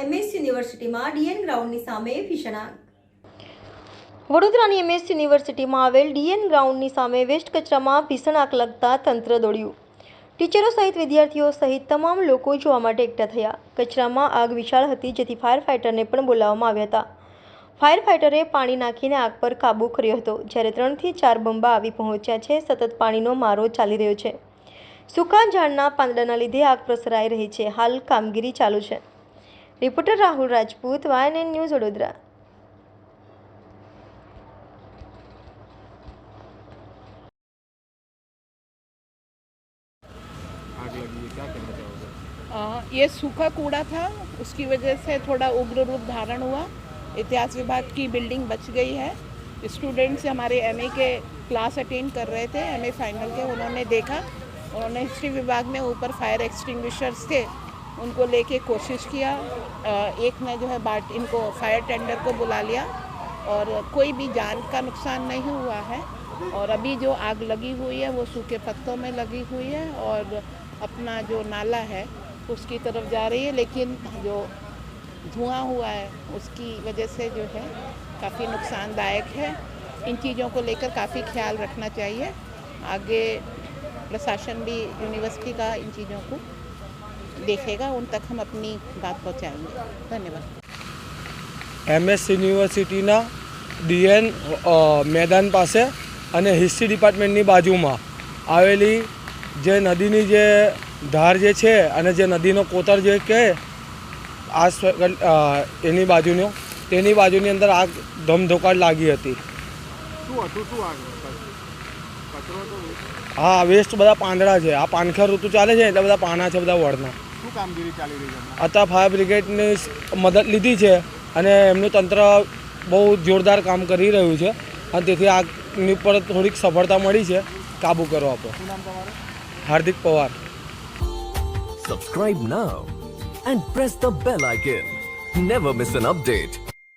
MS યુનિવર્સિટીમાં DN ગ્રાઉન્ડની સામે ભીષણ આગ. વડોદરાની MS યુનિવર્સિટીમાં આવેલ DN ગ્રાઉન્ડની સામે વેસ્ટ કચરામાં ભીષણ આગ લાગતા તંત્ર દોડ્યું. ટીચરો સહિત વિદ્યાર્થીઓ સહિત તમામ લોકો જોવા માટે એકઠા થયા. કચરામાં આગ વિશાળ હતી, જેથી ફાયર ફાઇટરને પણ બોલાવવામાં આવ્યા હતા. ફાયર ફાઇટરે પાણી નાખીને આગ પર કાબૂ કર્યો હતો, જ્યારે 3 થી 4 બંબા આવી પહોંચ્યા છે. સતત પાણીનો મારો ચાલી રહ્યો છે. સૂકા ઝાડના પાંદડાના લીધે આગ પ્રસરાઈ રહી છે. હાલ કામગીરી ચાલુ છે. Reporter Rahul Rajput, YNN news, Vadodara. आग लगी है, क्या कहना चाहोगे? ये सूखा कूड़ा था, उसकी वजह से थोड़ा उग्र रूप धारण हुआ. इतिहास विभाग की बिल्डिंग बच गई है. स्टूडेंट्स हमारे MA के क्लास अटेंड कर रहे थे, MA फाइनल के. उन्होंने देखा, उन्होंने हिस्ट्री विभाग में ऊपर फायर एक्सटिंग्विशर्स थे, उनको लेके कोशिश किया. एक ने जो है इनको फायर टेंडर को बुला लिया और कोई भी जान का नुकसान नहीं हुआ है. और अभी जो आग लगी हुई है वो सूखे पत्तों में लगी हुई है और अपना जो नाला है उसकी तरफ जा रही है, लेकिन जो धुआं हुआ है उसकी वजह से जो है काफ़ी नुकसानदायक है. इन चीज़ों को लेकर काफ़ी ख्याल रखना चाहिए. आगे प्रशासन भी यूनिवर्सिटी का इन चीज़ों को देखेगा, उन तक हम अपनी बात पहुंचाएंगे. धन्यवाद. MS યુનિવર્સિટીના DN મેદાન પાસે અને હિસ્ટ્રી ડિપાર્ટમેન્ટની બાજુમાં આવેલી જે નદીની જે ધાર જે છે અને જે નદીનો કોતર જે કહે એની બાજુની અંદર આગ ધમધોકાટ લાગી હતી. શું હતું, શું આગ? કચરો તો હા, વેસ્ટ બધા પાંદડા છે. આ પાનખર ઋતુ ચાલે છે એટલે બધા પાના છે, બધા વળના. શું કામગીરી ચાલી રહી છે? અત્યારે ફાયર બ્રિગેડની મદદ લીધી છે અને એમનું તંત્ર બહુ જોરદાર કામ કરી રહ્યું છે અને તેથી આગની ઉપર થોડીક સફળતા મળી છે કાબૂ કરવા પર. શું નામ તમારું? હાર્દિક Pawar. Subscribe now and press the bell icon. Never miss an update.